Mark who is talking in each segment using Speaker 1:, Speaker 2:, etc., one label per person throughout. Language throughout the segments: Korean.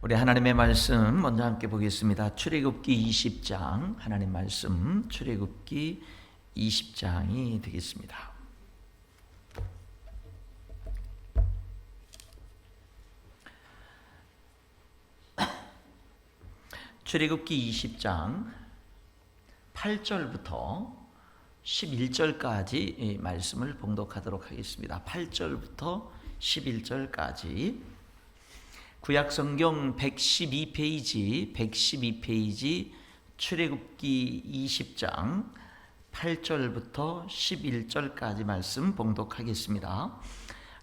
Speaker 1: 우리 하나님의 말씀 먼저 함께 보겠습니다. 출애굽기 20장 하나님 말씀 출애굽기 20장이 되겠습니다. 출애굽기 20장 8절부터 11절까지 말씀을 봉독하도록 하겠습니다. 8절부터 11절까지 구약성경 112페이지 출애굽기 20장 8절부터 11절까지 말씀 봉독하겠습니다.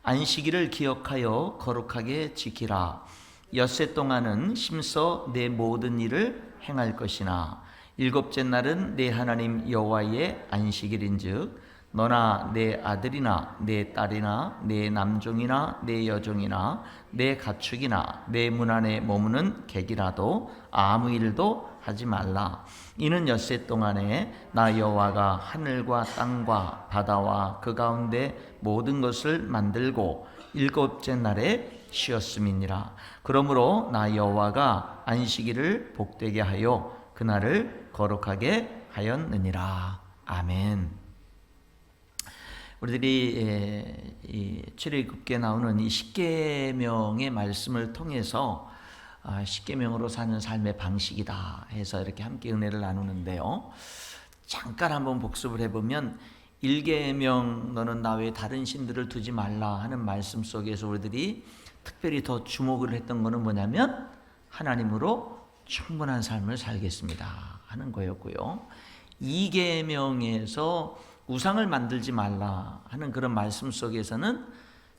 Speaker 1: 안식일을 기억하여 거룩하게 지키라. 엿새 동안은 힘써 내 모든 일을 행할 것이나 일곱째 날은 내 하나님 여호와의 안식일인즉 너나 내 아들이나 내 딸이나 내 남종이나 내 여종이나 내 가축이나 내 문 안에 머무는 객이라도 아무 일도 하지 말라. 이는 엿새 동안에 나 여호와가 하늘과 땅과 바다와 그 가운데 모든 것을 만들고 일곱째 날에 쉬었음이니라. 그러므로 나 여호와가 안식일을 복되게 하여 그날을 거룩하게 하였느니라. 아멘. 우리들이 이 출애굽기에 나오는 이 십계명의 말씀을 통해서 십계명으로 사는 삶의 방식이다 해서 이렇게 함께 은혜를 나누는데요. 잠깐 한번 복습을 해보면 1계명 너는 나 외에 다른 신들을 두지 말라 하는 말씀 속에서 우리들이 특별히 더 주목을 했던 것은 뭐냐면 하나님으로 충분한 삶을 살겠습니다 하는 거였고요. 2계명에서 우상을 만들지 말라 하는 그런 말씀 속에서는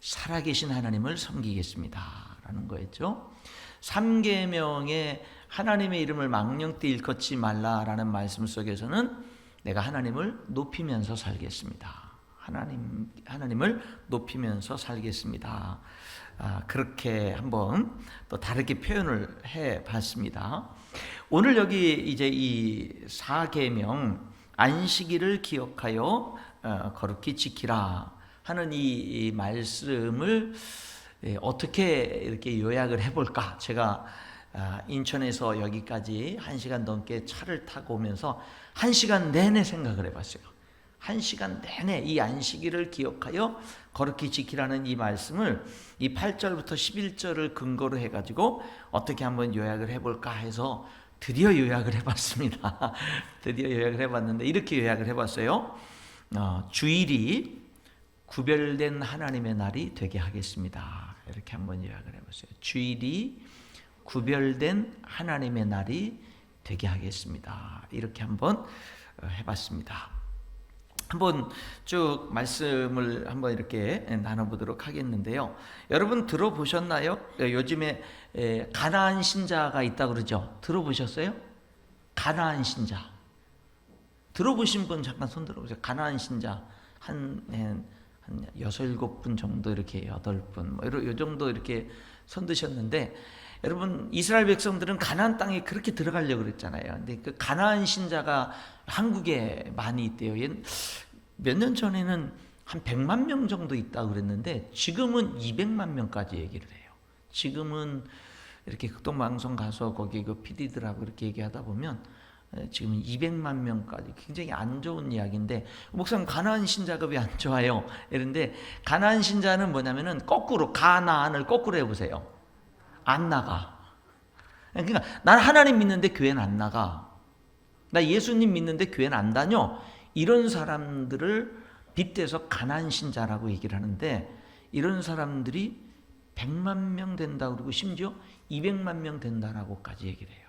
Speaker 1: 살아계신 하나님을 섬기겠습니다 라는 거였죠. 3계명에 하나님의 이름을 망령되 일컫지 말라라는 말씀 속에서는 내가 하나님을 높이면서 살겠습니다. 하나님을 높이면서 살겠습니다. 그렇게 한번 또 다르게 표현을 해봤습니다. 오늘 여기 이제 이 4계명 안식일을 기억하여 거룩히 지키라 하는 이 말씀을 어떻게 이렇게 요약을 해볼까? 제가 인천에서 여기까지 1시간 넘게 차를 타고 오면서 1시간 내내 생각을 해봤어요. 1시간 내내 이 안식일을 기억하여 거룩히 지키라는 이 말씀을 이 8절부터 11절을 근거로 해가지고 어떻게 한번 요약을 해볼까 해서 드디어 요약을 해봤습니다. 드디어 요약을 해봤는데 이렇게 요약을 해봤어요. 주일이 구별된 하나님의 날이 되게 하겠습니다. 이렇게 한번 요약을 해봤어요. 주일이 구별된 하나님의 날이 되게 하겠습니다. 이렇게 한번 해봤습니다. 한번 쭉 말씀을 한번 이렇게 나눠보도록 하겠는데요. 여러분 들어보셨나요? 요즘에 가나안 신자가 있다고 그러죠. 들어보셨어요? 가나안 신자. 들어보신 분 잠깐 손 들어보세요. 가나안 신자 한 6, 7분 정도 이렇게 8분 뭐 요 정도 이렇게 손 드셨는데 여러분 이스라엘 백성들은 가나안 땅에 그렇게 들어가려고 그랬잖아요. 근데 그 가나안 신자가 한국에 많이 있대요. 몇 년 전에는 한 100만 명 정도 있다고 그랬는데 지금은 200만 명까지 얘기를 해요. 지금은 이렇게 극동방송 가서 거기 그 PD들하고 이렇게 얘기하다 보면 지금은 200만 명까지 굉장히 안 좋은 이야기인데 목사님 가나안 신자가 왜 안 좋아요? 이런데 가나안 신자는 뭐냐면은 거꾸로 가나안을 거꾸로 해보세요. 안 나가. 그러니까 난 하나님 믿는데 교회는 안 나가. 나 예수님 믿는데 교회는 안 다녀. 이런 사람들을 빗대서 가나안 신자라고 얘기를 하는데 이런 사람들이 100만 명 된다고 그러고 심지어 200만 명 된다라고까지 얘기를 해요.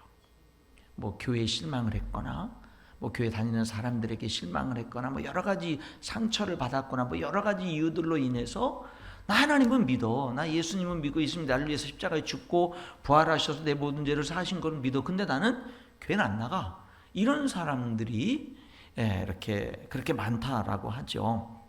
Speaker 1: 뭐 교회에 실망을 했거나 뭐 교회 다니는 사람들에게 실망을 했거나 뭐 여러 가지 상처를 받았거나 뭐 여러 가지 이유들로 인해서 나 하나님은 믿어. 나 예수님은 믿고 있습니다. 나를 위해서 십자가에 죽고 부활하셔서 내 모든 죄를 사하신 걸 믿어. 근데 나는 교회는 안 나가. 이런 사람들이 이렇게 그렇게 많다라고 하죠.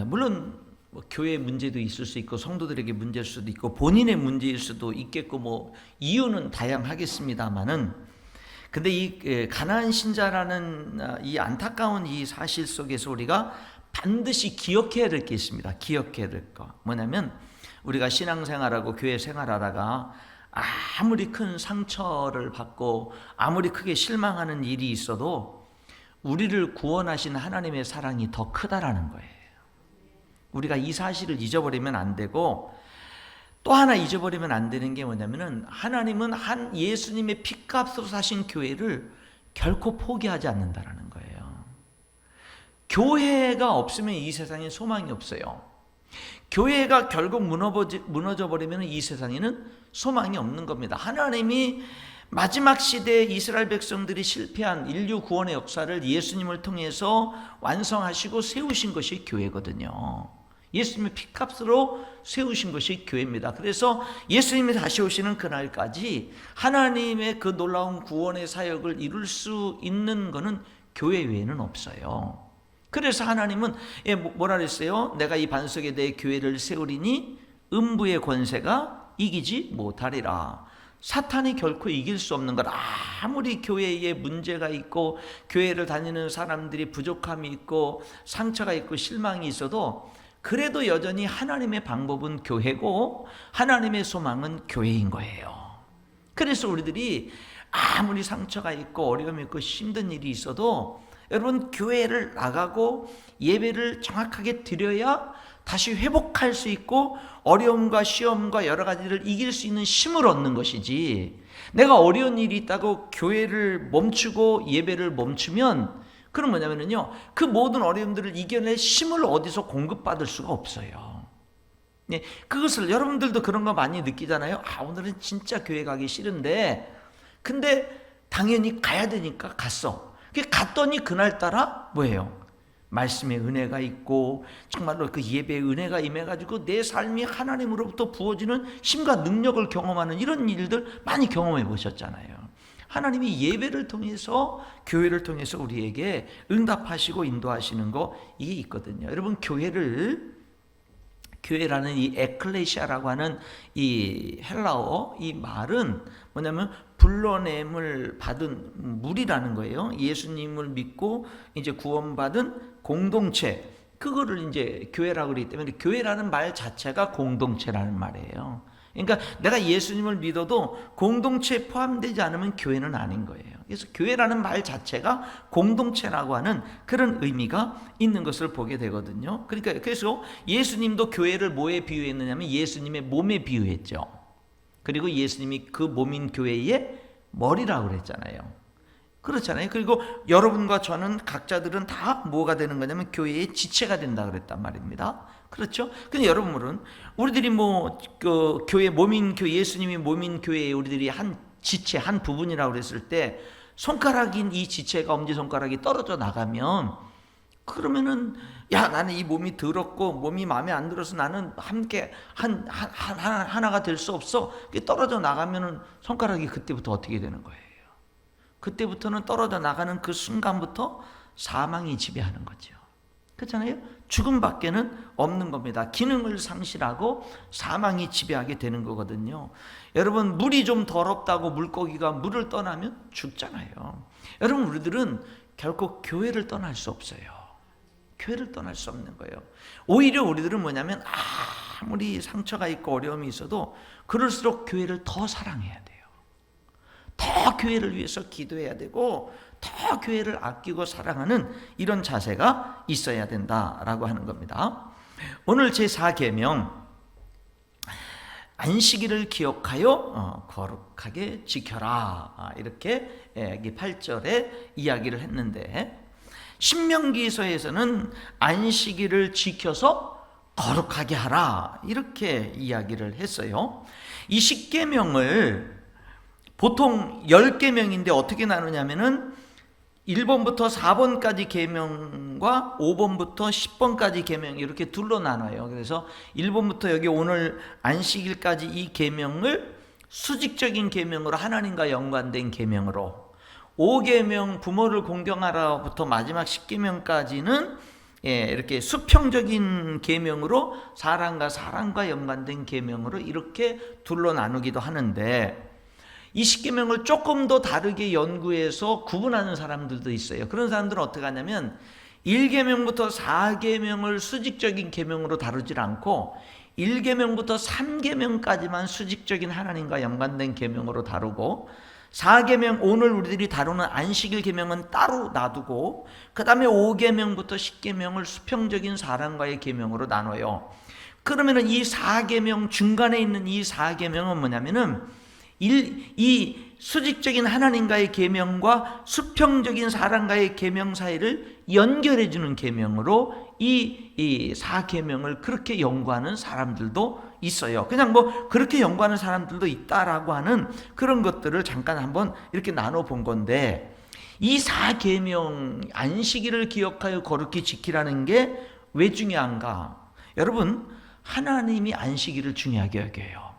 Speaker 1: 물론 뭐 교회 문제도 있을 수 있고 성도들에게 문제일 수도 있고 본인의 문제일 수도 있겠고 뭐 이유는 다양하겠습니다만은 근데 이 가나안 신자라는 이 안타까운 이 사실 속에서 우리가 반드시 기억해야 될 게 있습니다. 기억해야 될 거 뭐냐면 우리가 신앙생활하고 교회 생활하다가 아무리 큰 상처를 받고 아무리 크게 실망하는 일이 있어도 우리를 구원하신 하나님의 사랑이 더 크다라는 거예요. 우리가 이 사실을 잊어버리면 안 되고, 또 하나 잊어버리면 안 되는 게 뭐냐면은 하나님은 한 예수님의 피값으로 사신 교회를 결코 포기하지 않는다라는 거예요. 교회가 없으면 이 세상에 소망이 없어요. 교회가 결국 무너져 버리면 이 세상에는 소망이 없는 겁니다. 하나님이 마지막 시대에 이스라엘 백성들이 실패한 인류 구원의 역사를 예수님을 통해서 완성하시고 세우신 것이 교회거든요. 예수님의 피값으로 세우신 것이 교회입니다. 그래서 예수님이 다시 오시는 그날까지 하나님의 그 놀라운 구원의 사역을 이룰 수 있는 것은 교회 외에는 없어요. 그래서 하나님은 뭐라 그랬어요? 내가 이 반석에 대해 교회를 세우리니 음부의 권세가 이기지 못하리라. 사탄이 결코 이길 수 없는 것. 아무리 교회에 문제가 있고 교회를 다니는 사람들이 부족함이 있고 상처가 있고 실망이 있어도 그래도 여전히 하나님의 방법은 교회고 하나님의 소망은 교회인 거예요. 그래서 우리들이 아무리 상처가 있고 어려움이 있고 힘든 일이 있어도 여러분, 교회를 나가고 예배를 정확하게 드려야 다시 회복할 수 있고 어려움과 시험과 여러 가지를 이길 수 있는 힘을 얻는 것이지, 내가 어려운 일이 있다고 교회를 멈추고 예배를 멈추면 그건 뭐냐면요, 그 모든 어려움들을 이겨낼 힘을 어디서 공급받을 수가 없어요. 네, 그것을 여러분들도 그런 거 많이 느끼잖아요. 오늘은 진짜 교회 가기 싫은데 근데 당연히 가야 되니까 갔어. 갔더니 그날따라 뭐예요? 말씀의 은혜가 있고 정말로 그 예배의 은혜가 임해가지고 내 삶이 하나님으로부터 부어지는 힘과 능력을 경험하는 이런 일들 많이 경험해 보셨잖아요. 하나님이 예배를 통해서, 교회를 통해서 우리에게 응답하시고 인도하시는 거 이게 있거든요. 여러분, 교회라는 이 에클레시아라고 하는 이 헬라어, 이 말은 뭐냐면 불러냄을 받은 무리라는 거예요. 예수님을 믿고 이제 구원받은 공동체, 그거를 이제 교회라고 그러기 때문에 교회라는 말 자체가 공동체라는 말이에요. 그러니까 내가 예수님을 믿어도 공동체에 포함되지 않으면 교회는 아닌 거예요. 그래서 교회라는 말 자체가 공동체라고 하는 그런 의미가 있는 것을 보게 되거든요. 그러니까 그래서 예수님도 교회를 뭐에 비유했느냐면 예수님의 몸에 비유했죠. 그리고 예수님이 그 몸인 교회의 머리라고 그랬잖아요. 그렇잖아요. 그리고 여러분과 저는 각자들은 다 뭐가 되는 거냐면 교회의 지체가 된다 그랬단 말입니다. 그렇죠? 근데 여러분은 우리들이 그 교회 몸인 교회, 예수님이 몸인 교회에 우리들이 한 지체, 한 부분이라고 그랬을 때 손가락인 이 지체가, 엄지손가락이 떨어져 나가면 그러면은 나는 이 몸이 더럽고 몸이 마음에 안 들어서 나는 함께 하나가 될 수 없어. 떨어져 나가면은 손가락이 그때부터 어떻게 되는 거예요? 그때부터는 떨어져 나가는 그 순간부터 사망이 지배하는 거죠. 그렇잖아요? 죽음밖에는 없는 겁니다. 기능을 상실하고 사망이 지배하게 되는 거거든요. 여러분, 물이 좀 더럽다고 물고기가 물을 떠나면 죽잖아요. 여러분, 우리들은 결코 교회를 떠날 수 없어요. 교회를 떠날 수 없는 거예요. 오히려 우리들은 뭐냐면 아무리 상처가 있고 어려움이 있어도 그럴수록 교회를 더 사랑해야 돼요. 더 교회를 위해서 기도해야 되고 더 교회를 아끼고 사랑하는 이런 자세가 있어야 된다라고 하는 겁니다. 오늘 제4계명, 안식일을 기억하여 거룩하게 지켜라, 이렇게 8절에 이야기를 했는데, 신명기서에서는 안식일을 지켜서 거룩하게 하라, 이렇게 이야기를 했어요. 이 10계명을 보통 10계명인데 어떻게 나누냐면은 1번부터 4번까지 계명과 5번부터 10번까지 계명, 이렇게 둘로 나눠요. 그래서 1번부터 여기 오늘 안식일까지 이 계명을 수직적인 계명으로, 하나님과 연관된 계명으로, 5계명 부모를 공경하라부터 마지막 10계명까지는 이렇게 수평적인 계명으로, 사람과 연관된 계명으로 이렇게 둘로 나누기도 하는데, 이 10계명을 조금 더 다르게 연구해서 구분하는 사람들도 있어요. 그런 사람들은 어떻게 하냐면 1계명부터 4계명을 수직적인 계명으로 다루질 않고 1계명부터 3계명까지만 수직적인 하나님과 연관된 계명으로 다루고 4계명, 오늘 우리들이 다루는 안식일 계명은 따로 놔두고 그 다음에 5계명부터 10계명을 수평적인 사람과의 계명으로 나눠요. 그러면은 이 4계명 중간에 있는 이 4계명은 뭐냐면은 이 수직적인 하나님과의 계명과 수평적인 사람과의 계명 사이를 연결해 주는 계명으로 이 4계명을 그렇게 연구하는 사람들도 있어요. 그냥 뭐 그렇게 연구하는 사람들도 있다라고 하는 그런 것들을 잠깐 한번 이렇게 나눠 본 건데, 이 4계명 안식일을 기억하여 거룩히 지키라는 게 왜 중요한가? 여러분, 하나님이 안식일을 중요하게 여겨요.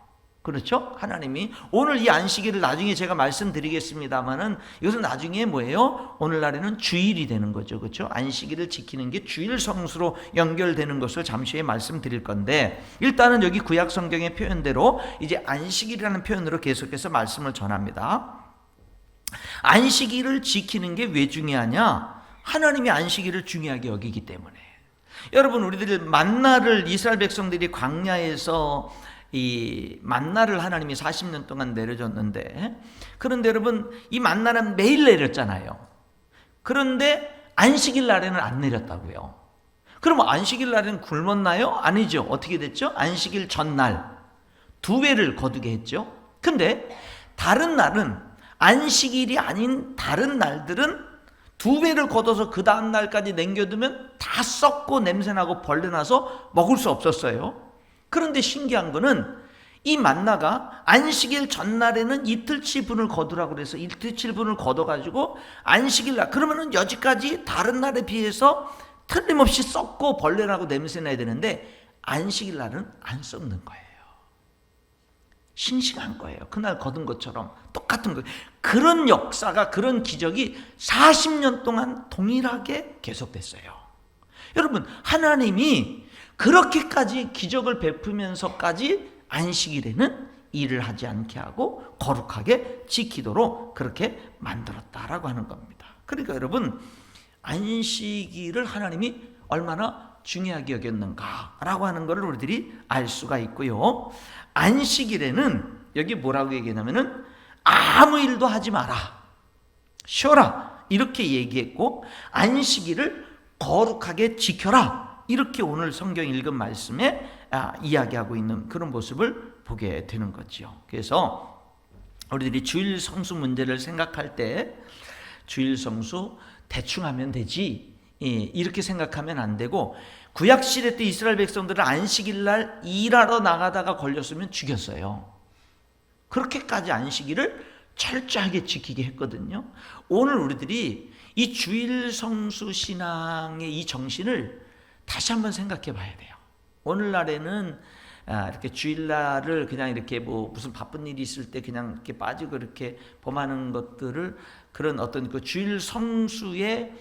Speaker 1: 그렇죠? 하나님이 오늘 이 안식일을 나중에 제가 말씀드리겠습니다만은 이것은 나중에 뭐예요? 오늘날에는 주일이 되는 거죠. 그렇죠? 안식일을 지키는 게 주일 성수로 연결되는 것을 잠시 후에 말씀드릴 건데, 일단은 여기 구약 성경의 표현대로 이제 안식일이라는 표현으로 계속해서 말씀을 전합니다. 안식일을 지키는 게 왜 중요하냐? 하나님이 안식일을 중요하게 여기기 때문에. 여러분, 우리들 만나를 이스라엘 백성들이 광야에서 이 만나를 하나님이 40년 동안 내려줬는데, 그런데 여러분 이 만나는 매일 내렸잖아요. 그런데 안식일 날에는 안 내렸다고요. 그럼 안식일 날에는 굶었나요? 아니죠. 어떻게 됐죠? 안식일 전날 2배를 거두게 했죠. 근데 다른 날은, 안식일이 아닌 다른 날들은 2배를 걷어서 그 다음 날까지 남겨두면 다 썩고 냄새나고 벌레나서 먹을 수 없었어요. 그런데 신기한 거는 이 만나가 안식일 전날에는 이틀치 분을 거두라고 그래서 이틀치 분을 거둬가지고 안식일 날, 그러면은 여지까지 다른 날에 비해서 틀림없이 썩고 벌레나고 냄새나야 되는데 안식일 날은 안 썩는 거예요. 싱싱한 거예요. 그날 거둔 것처럼 똑같은 거예요. 그런 역사가, 그런 기적이 40년 동안 동일하게 계속됐어요. 여러분, 하나님이 그렇게까지 기적을 베푸면서까지 안식일에는 일을 하지 않게 하고 거룩하게 지키도록 그렇게 만들었다라고 하는 겁니다. 그러니까 여러분, 안식일을 하나님이 얼마나 중요하게 여겼는가라고 하는 것을 우리들이 알 수가 있고요. 안식일에는 여기 뭐라고 얘기하냐면은 아무 일도 하지 마라, 쉬어라, 이렇게 얘기했고, 안식일을 거룩하게 지켜라, 이렇게 오늘 성경 읽은 말씀에 이야기하고 있는 그런 모습을 보게 되는 거죠. 그래서 우리들이 주일 성수 문제를 생각할 때 주일 성수 대충 하면 되지, 이렇게 생각하면 안 되고, 구약 시대 때 이스라엘 백성들은 안식일 날 일하러 나가다가 걸렸으면 죽였어요. 그렇게까지 안식일을 철저하게 지키게 했거든요. 오늘 우리들이 이 주일 성수 신앙의 이 정신을 다시 한번 생각해 봐야 돼요. 오늘날에는 이렇게 주일날을 그냥 이렇게 뭐 무슨 바쁜 일이 있을 때 그냥 이렇게 빠지고 이렇게 범하는 것들을, 그런 어떤 그 주일 성수의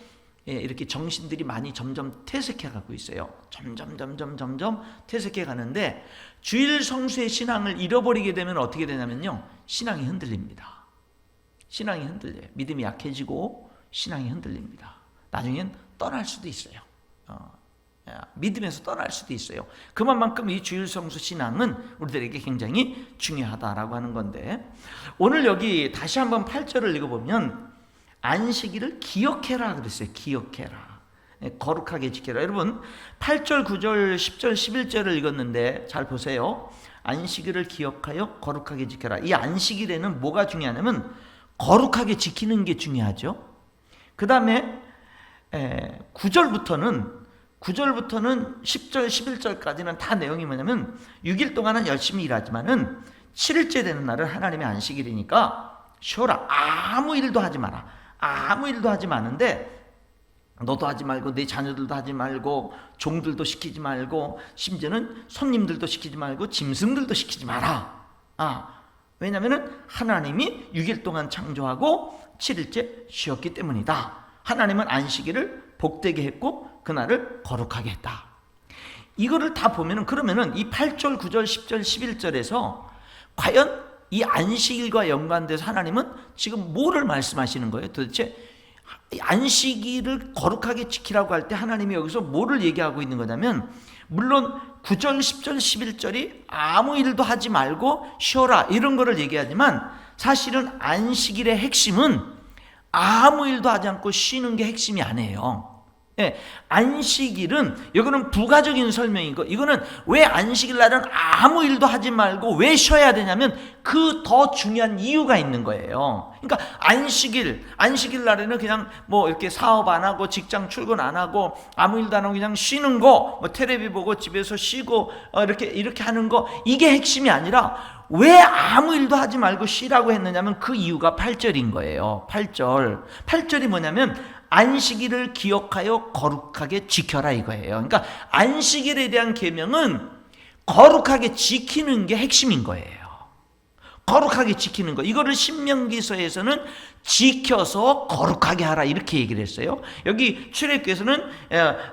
Speaker 1: 이렇게 정신들이 많이 점점 퇴색해 가고 있어요. 점점 퇴색해 가는데, 주일 성수의 신앙을 잃어버리게 되면 어떻게 되냐면요, 신앙이 흔들립니다. 신앙이 흔들려요. 믿음이 약해지고 신앙이 흔들립니다. 나중엔 떠날 수도 있어요. 믿음에서 떠날 수도 있어요. 그만큼 이 주일 성수 신앙은 우리들에게 굉장히 중요하다라고 하는 건데, 오늘 여기 다시 한번 8절을 읽어보면 안식일을 기억해라 그랬어요. 기억해라, 거룩하게 지켜라. 여러분 8절, 9절, 10절, 11절을 읽었는데 잘 보세요. 안식일을 기억하여 거룩하게 지켜라. 이 안식일에는 뭐가 중요하냐면 거룩하게 지키는 게 중요하죠. 그 다음에 9절부터는 10절, 11절까지는 다 내용이 뭐냐면 6일 동안은 열심히 일하지만은 7일째 되는 날은 하나님의 안식일이니까 쉬어라. 아무 일도 하지 마라. 아무 일도 하지 마는데, 너도 하지 말고 내 자녀들도 하지 말고 종들도 시키지 말고 심지어는 손님들도 시키지 말고 짐승들도 시키지 마라. 왜냐하면 하나님이 6일 동안 창조하고 7일째 쉬었기 때문이다. 하나님은 안식일을 복되게 했고 그날을 거룩하게 했다. 이거를 다 보면은, 그러면은 이 8절, 9절, 10절, 11절에서 과연 이 안식일과 연관돼서 하나님은 지금 뭐를 말씀하시는 거예요? 도대체 안식일을 거룩하게 지키라고 할 때 하나님이 여기서 뭐를 얘기하고 있는 거냐면, 물론 9절, 10절, 11절이 아무 일도 하지 말고 쉬어라 이런 거를 얘기하지만 사실은 안식일의 핵심은 아무 일도 하지 않고 쉬는 게 핵심이 아니에요. 예, 안식일은 이거는 부가적인 설명이고, 이거는 왜 안식일 날은 아무 일도 하지 말고 왜 쉬어야 되냐면 그 더 중요한 이유가 있는 거예요. 그러니까 안식일 날에는 그냥 뭐 이렇게 사업 안 하고 직장 출근 안 하고 아무 일도 안 하고 그냥 쉬는 거, 뭐 테레비 보고 집에서 쉬고 이렇게 하는 거, 이게 핵심이 아니라 왜 아무 일도 하지 말고 쉬라고 했느냐면 그 이유가 8절인 거예요. 8절이 뭐냐면 안식일을 기억하여 거룩하게 지켜라 이거예요. 그러니까 안식일에 대한 계명은 거룩하게 지키는 게 핵심인 거예요. 거룩하게 지키는 거. 이거를 신명기서에서는 지켜서 거룩하게 하라 이렇게 얘기를 했어요. 여기 출애굽기에서는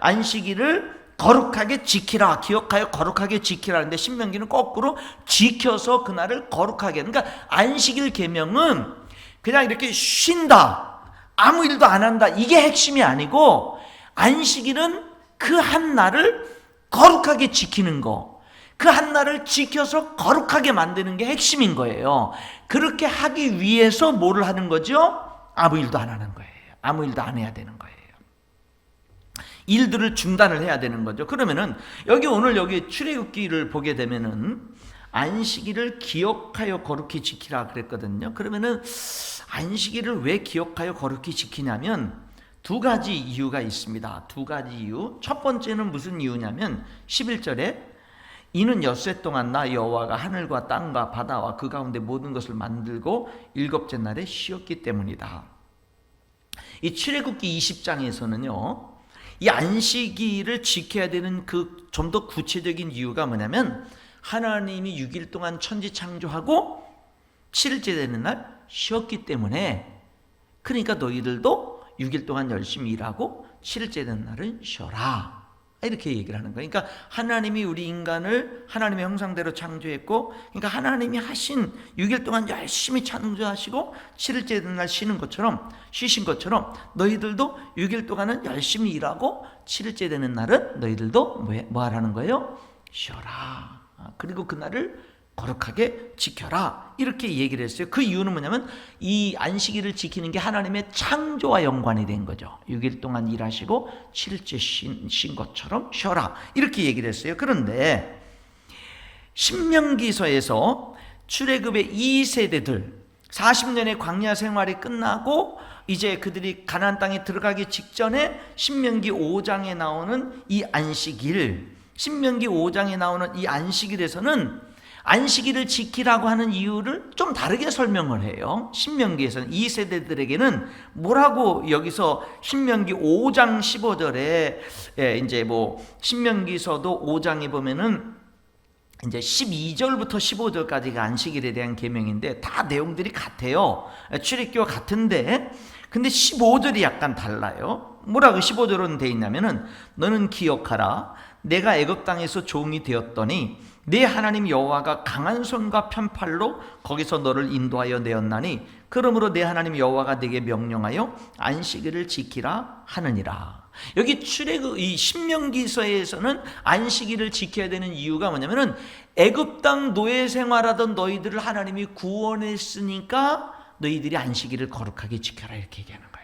Speaker 1: 안식일을 거룩하게 지키라, 기억하여 거룩하게 지키라는데 신명기는 거꾸로 지켜서 그날을 거룩하게. 그러니까 안식일 계명은 그냥 이렇게 쉰다, 아무 일도 안 한다, 이게 핵심이 아니고 안식일은 그 한 날을 거룩하게 지키는 거, 그 한 날을 지켜서 거룩하게 만드는 게 핵심인 거예요. 그렇게 하기 위해서 뭐를 하는 거죠? 아무 일도 안 하는 거예요. 아무 일도 안 해야 되는 거예요. 일들을 중단을 해야 되는 거죠. 그러면은 오늘 여기 출애굽기를 보게 되면은 안식일을 기억하여 거룩히 지키라 그랬거든요. 그러면은 안식일을 왜 기억하여 거룩히 지키냐면 두 가지 이유가 있습니다. 두 가지 이유. 첫 번째는 무슨 이유냐면 11절에 이는 엿새 동안 나 여호와가 하늘과 땅과 바다와 그 가운데 모든 것을 만들고 일곱째 날에 쉬었기 때문이다. 이 출애굽기 20장에서는요. 이 안식일을 지켜야 되는 그 좀 더 구체적인 이유가 뭐냐면 하나님이 6일 동안 천지 창조하고 7일째 되는 날 쉬었기 때문에, 그러니까 너희들도 6일 동안 열심히 일하고 7일째 되는 날은 쉬어라 이렇게 얘기를 하는 거예요. 그러니까 하나님이 우리 인간을 하나님의 형상대로 창조했고, 그러니까 하나님이 하신 6일 동안 열심히 창조하시고 7일째 되는 날 쉬신 것처럼 너희들도 6일 동안은 열심히 일하고 7일째 되는 날은 너희들도 뭐 하라는 거예요? 쉬어라. 그리고 그날을 거룩하게 지켜라 이렇게 얘기를 했어요. 그 이유는 뭐냐면 이 안식일을 지키는 게 하나님의 창조와 연관이 된 거죠. 6일 동안 일하시고 7일째 쉰 것처럼 쉬어라 이렇게 얘기를 했어요. 그런데 신명기서에서 출애굽의 2세대들 40년의 광야 생활이 끝나고 이제 그들이 가나안 땅에 들어가기 직전에 신명기 5장에 나오는 이 안식일, 신명기 5장에 나오는 이 안식일에서는 안식일을 지키라고 하는 이유를 좀 다르게 설명을 해요. 신명기에서는 2세대들에게는 뭐라고 여기서 신명기 5장 15절에 이제 뭐 신명기서도 5장에 보면은 이제 12절부터 15절까지가 안식일에 대한 계명인데 다 내용들이 같아요. 출애굽기와 같은데 근데 15절이 약간 달라요. 뭐라고 15절은 돼 있냐면은 너는 기억하라 내가 애굽 땅에서 종이 되었더니 내 하나님 여호와가 강한 손과 편팔로 거기서 너를 인도하여 내었나니 그러므로 내 하나님 여호와가 내게 명령하여 안식일을 지키라 하느니라. 여기 이 신명기서에서는 안식일을 지켜야 되는 이유가 뭐냐면은 애굽 땅 노예 생활하던 너희들을 하나님이 구원했으니까 너희들이 안식일을 거룩하게 지켜라 이렇게 얘기하는 거예요.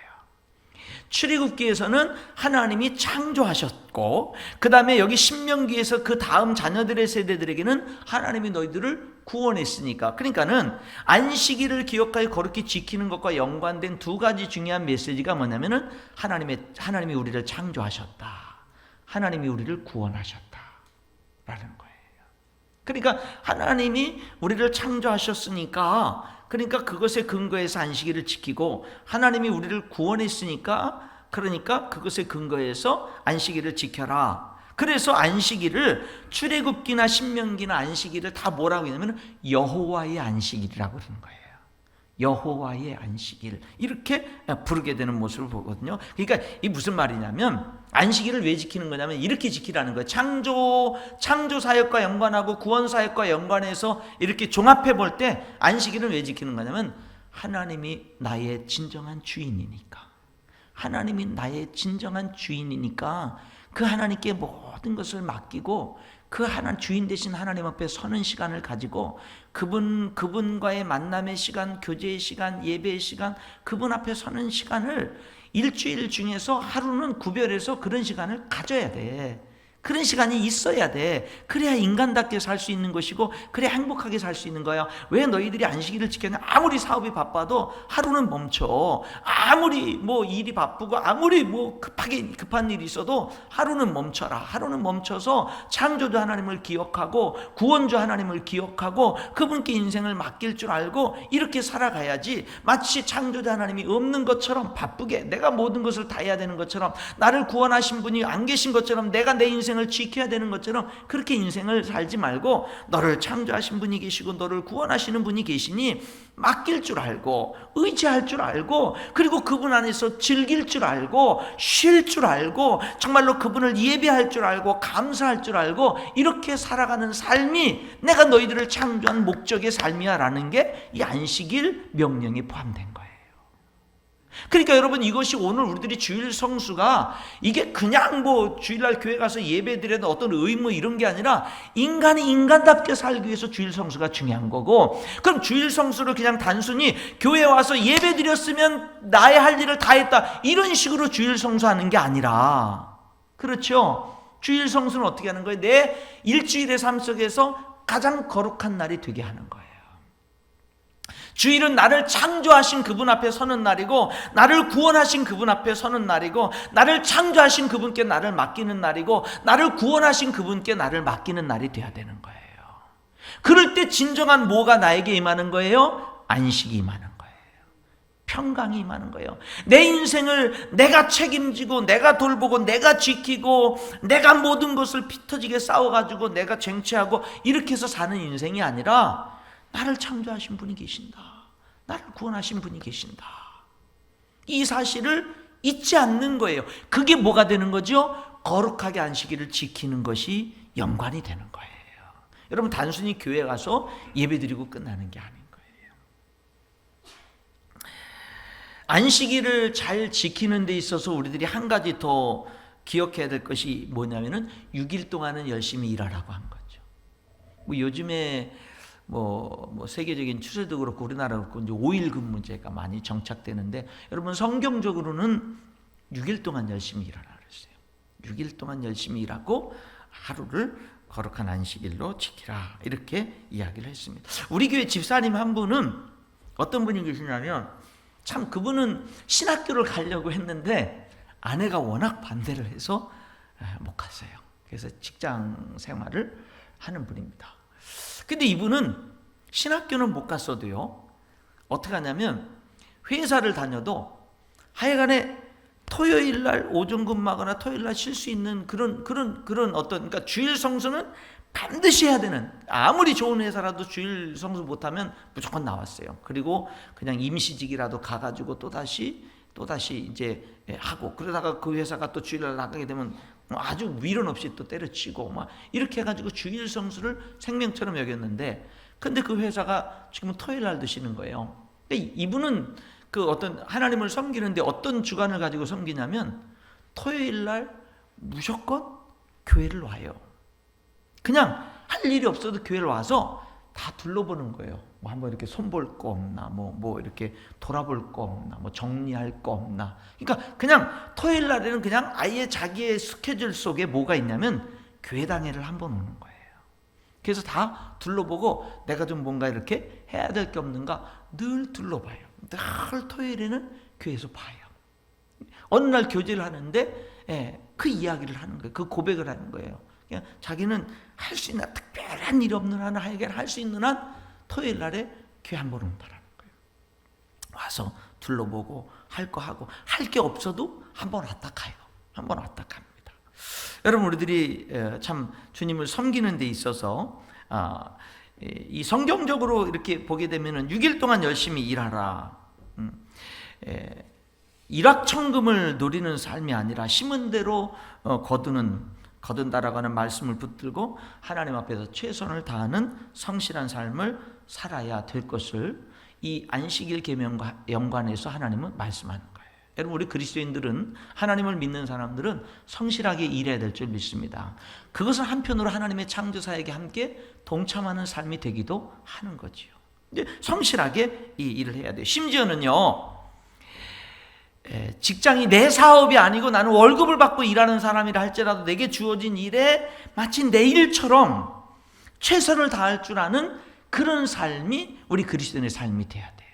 Speaker 1: 출애굽기에서는 하나님이 창조하셨고 그 다음에 여기 신명기에서 그 다음 자녀들의 세대들에게는 하나님이 너희들을 구원했으니까, 그러니까는 안식일을 기억하여 거룩히 지키는 것과 연관된 두 가지 중요한 메시지가 뭐냐면은 하나님이 우리를 창조하셨다, 하나님이 우리를 구원하셨다 라는 거예요. 그러니까 하나님이 우리를 창조하셨으니까, 그러니까 그것에 근거해서 안식일을 지키고 하나님이 우리를 구원했으니까 그러니까 그것에 근거해서 안식일을 지켜라. 그래서 안식일을 출애굽기나 신명기나 안식일을 다 뭐라고 하냐면 여호와의 안식일이라고 그러는 거예요. 여호와의 안식일 이렇게 부르게 되는 모습을 보거든요. 그러니까 이 무슨 말이냐면 안식일을 왜 지키는 거냐면 이렇게 지키라는 거예요. 창조 사역과 연관하고 구원 사역과 연관해서 이렇게 종합해 볼 때 안식일을 왜 지키는 거냐면 하나님이 나의 진정한 주인이니까, 하나님이 나의 진정한 주인이니까 그 하나님께 모든 것을 맡기고 그 하나님 주인 되신 하나님 앞에 서는 시간을 가지고 그분과의 만남의 시간, 교제의 시간, 예배의 시간, 그분 앞에 서는 시간을 일주일 중에서 하루는 구별해서 그런 시간을 가져야 돼. 그런 시간이 있어야 돼. 그래야 인간답게 살 수 있는 것이고 그래야 행복하게 살 수 있는 거야. 왜 너희들이 안식일을 지켰냐? 아무리 사업이 바빠도 하루는 멈춰. 아무리 뭐 일이 바쁘고 아무리 뭐 급한 일이 있어도 하루는 멈춰라. 하루는 멈춰서 창조주 하나님을 기억하고 구원주 하나님을 기억하고 그분께 인생을 맡길 줄 알고 이렇게 살아가야지. 마치 창조주 하나님이 없는 것처럼 바쁘게 내가 모든 것을 다 해야 되는 것처럼 나를 구원하신 분이 안 계신 것처럼 내가 내 인생을 지켜야 되는 것처럼 그렇게 인생을 살지 말고 너를 창조하신 분이 계시고 너를 구원하시는 분이 계시니 맡길 줄 알고 의지할 줄 알고 그리고 그분 안에서 즐길 줄 알고 쉴 줄 알고 정말로 그분을 예배할 줄 알고 감사할 줄 알고 이렇게 살아가는 삶이 내가 너희들을 창조한 목적의 삶이야 라는 게 이 안식일 명령에 포함된 거예요. 그러니까 여러분 이것이 오늘 우리들이 주일 성수가 이게 그냥 뭐 주일날 교회 가서 예배 드려도 어떤 의무 이런 게 아니라 인간이 인간답게 살기 위해서 주일 성수가 중요한 거고 그럼 주일 성수를 그냥 단순히 교회 와서 예배 드렸으면 나의 할 일을 다 했다 이런 식으로 주일 성수하는 게 아니라 그렇죠? 주일 성수는 어떻게 하는 거예요? 내 일주일의 삶 속에서 가장 거룩한 날이 되게 하는 거예요. 주일은 나를 창조하신 그분 앞에 서는 날이고 나를 구원하신 그분 앞에 서는 날이고 나를 창조하신 그분께 나를 맡기는 날이고 나를 구원하신 그분께 나를 맡기는 날이 돼야 되는 거예요. 그럴 때 진정한 뭐가 나에게 임하는 거예요? 안식이 임하는 거예요. 평강이 임하는 거예요. 내 인생을 내가 책임지고 내가 돌보고 내가 지키고 내가 모든 것을 피 터지게 싸워가지고 내가 쟁취하고 이렇게 해서 사는 인생이 아니라 나를 창조하신 분이 계신다. 나를 구원하신 분이 계신다. 이 사실을 잊지 않는 거예요. 그게 뭐가 되는 거죠? 거룩하게 안식일을 지키는 것이 연관이 되는 거예요. 여러분 단순히 교회 가서 예배드리고 끝나는 게 아닌 거예요. 안식일을 잘 지키는 데 있어서 우리들이 한 가지 더 기억해야 될 것이 뭐냐면은 6일 동안은 열심히 일하라고 한 거죠. 뭐 요즘에 뭐 세계적인 추세도 그렇고 우리나라도 그렇고 이제 5일 근무제가 많이 정착되는데 여러분 성경적으로는 6일 동안 열심히 일하라 그랬어요. 6일 동안 열심히 일하고 하루를 거룩한 안식일로 지키라 이렇게 이야기를 했습니다. 우리 교회 집사님 한 분은 어떤 분이 계시냐면 참 그분은 신학교를 가려고 했는데 아내가 워낙 반대를 해서 못 갔어요. 그래서 직장 생활을 하는 분입니다. 근데 이분은 신학교는 못 갔어도요 어떻게 하냐면 회사를 다녀도 하여간에 토요일날 오전 근무하거나 토요일날 쉴 수 있는 그런 어떤 그러니까 주일 성수는 반드시 해야 되는 아무리 좋은 회사라도 주일 성수 못하면 무조건 나왔어요. 그리고 그냥 임시직이라도 가가지고 또다시 이제 하고 그러다가 그 회사가 또 주일날 나가게 되면 아주 미련 없이 또 때려치고 막 이렇게 해가지고 주일 성수를 생명처럼 여겼는데 근데 그 회사가 지금은 토요일 날도 쉬는 거예요. 이분은 그 어떤 하나님을 섬기는데 어떤 주관을 가지고 섬기냐면 토요일 날 무조건 교회를 와요. 그냥 할 일이 없어도 교회를 와서 다 둘러보는 거예요. 뭐 한번 이렇게 손볼 거 없나, 뭐 이렇게 돌아볼 거 없나, 뭐 정리할 거 없나. 그러니까 그냥 토요일 날에는 그냥 아예 자기의 스케줄 속에 뭐가 있냐면 교회당회를 한번 오는 거예요. 그래서 다 둘러보고 내가 좀 뭔가 이렇게 해야 될 게 없는가 늘 둘러봐요. 늘 토요일에는 교회에서 봐요. 어느 날 교제를 하는데 그 이야기를 하는 거예요. 그 고백을 하는 거예요. 그냥 자기는 할 수 있는 특별한 일이 없는 한 하여간 할 수 있는 한 토요일 날에 교회 한 번 온다라는 거예요. 와서 둘러보고 할 거 하고 할 게 없어도 한 번 왔다 가요. 한 번 왔다 갑니다. 여러분 우리들이 참 주님을 섬기는 데 있어서 이 성경적으로 이렇게 보게 되면은 6일 동안 열심히 일하라. 일확천금을 노리는 삶이 아니라 심은 대로 거둔다라고 하는 말씀을 붙들고 하나님 앞에서 최선을 다하는 성실한 삶을 살아야 될 것을 이 안식일 계명과 연관해서 하나님은 말씀하는 거예요. 여러분, 우리 그리스도인들은, 하나님을 믿는 사람들은 성실하게 일해야 될 줄 믿습니다. 그것은 한편으로 하나님의 창조사에게 함께 동참하는 삶이 되기도 하는 거지요. 성실하게 이 일을 해야 돼요. 심지어는요, 직장이 내 사업이 아니고 나는 월급을 받고 일하는 사람이라 할지라도 내게 주어진 일에 마치 내 일처럼 최선을 다할 줄 아는 그런 삶이 우리 그리스도인의 삶이 돼야 돼요.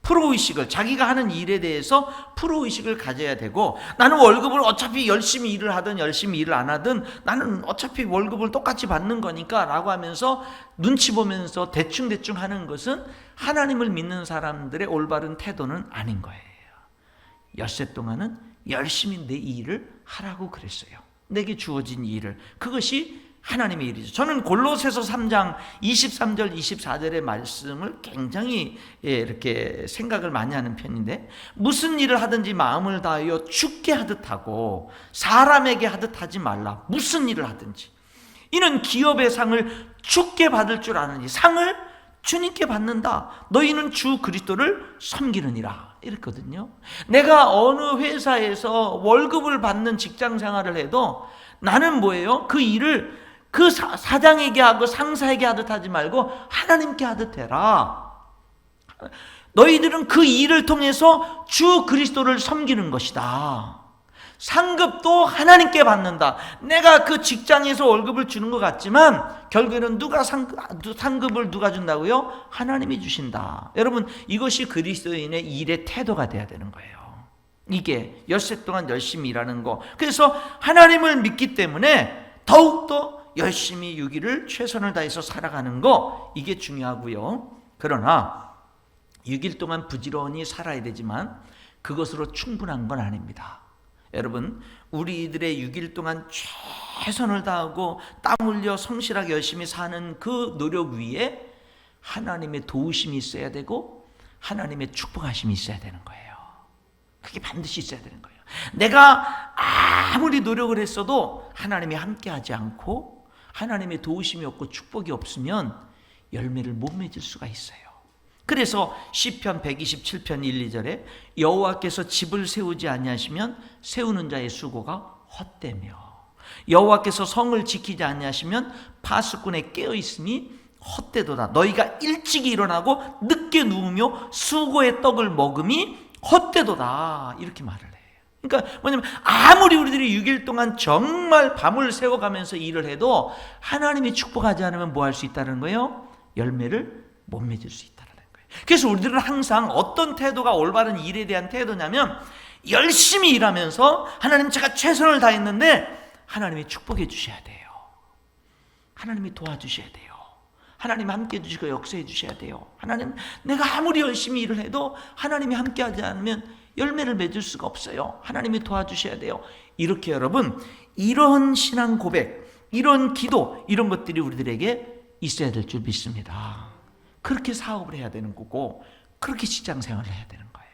Speaker 1: 프로의식을, 자기가 하는 일에 대해서 프로의식을 가져야 되고, 나는 월급을 어차피 열심히 일을 하든 열심히 일을 안 하든 나는 어차피 월급을 똑같이 받는 거니까 라고 하면서 눈치 보면서 대충대충 하는 것은 하나님을 믿는 사람들의 올바른 태도는 아닌 거예요. 엿새 동안은 열심히 내 일을 하라고 그랬어요. 내게 주어진 일을. 그것이 하나님의 일이죠. 저는 골로새서 3장 23절 24절의 말씀을 굉장히 이렇게 생각을 많이 하는 편인데, 무슨 일을 하든지 마음을 다하여 주께 하듯 하고 사람에게 하듯 하지 말라. 무슨 일을 하든지 이는 기업의 상을 주께 받을 줄 아느니, 상을 주님께 받는다. 너희는 주 그리스도를 섬기느니라 이랬거든요. 내가 어느 회사에서 월급을 받는 직장 생활을 해도 나는 뭐예요? 그 일을 그 사장에게 하고 상사에게 하듯 하지 말고 하나님께 하듯 해라. 너희들은 그 일을 통해서 주 그리스도를 섬기는 것이다. 상급도 하나님께 받는다. 내가 그 직장에서 월급을 주는 것 같지만 결국에는 누가 상급을 누가 준다고요? 하나님이 주신다. 여러분, 이것이 그리스도인의 일의 태도가 돼야 되는 거예요. 이게 엿새 동안 열심히 일하는 거. 그래서 하나님을 믿기 때문에 더욱더 열심히 6일을 최선을 다해서 살아가는 거, 이게 중요하고요. 그러나 6일 동안 부지런히 살아야 되지만 그것으로 충분한 건 아닙니다. 여러분, 우리들의 6일 동안 최선을 다하고 땀 흘려 성실하게 열심히 사는 그 노력 위에 하나님의 도우심이 있어야 되고 하나님의 축복하심이 있어야 되는 거예요. 그게 반드시 있어야 되는 거예요. 내가 아무리 노력을 했어도 하나님이 함께하지 않고 하나님의 도우심이 없고 축복이 없으면 열매를 못 맺을 수가 있어요. 그래서 시편 127편 1, 2절에 여호와께서 집을 세우지 아니하시면 세우는 자의 수고가 헛되며, 여호와께서 성을 지키지 아니하시면 파수꾼의 깨어있음이 헛되도다. 너희가 일찍이 일어나고 늦게 누우며 수고의 떡을 먹음이 헛되도다. 이렇게 말을 해요. 그러니까 뭐냐면, 아무리 우리들이 6일 동안 정말 밤을 새워가면서 일을 해도 하나님이 축복하지 않으면 뭐 할 수 있다는 거예요? 열매를 못 맺을 수 있다는 거예요. 그래서 우리들은 항상 어떤 태도가 올바른 일에 대한 태도냐면, 열심히 일하면서 하나님, 제가 최선을 다했는데 하나님이 축복해 주셔야 돼요. 하나님이 도와주셔야 돼요. 하나님 함께 해주시고 역사해 주셔야 돼요. 하나님, 내가 아무리 열심히 일을 해도 하나님이 함께하지 않으면 열매를 맺을 수가 없어요. 하나님이 도와주셔야 돼요. 이렇게 여러분, 이런 신앙 고백, 이런 기도, 이런 것들이 우리들에게 있어야 될 줄 믿습니다. 그렇게 사업을 해야 되는 거고, 그렇게 직장 생활을 해야 되는 거예요.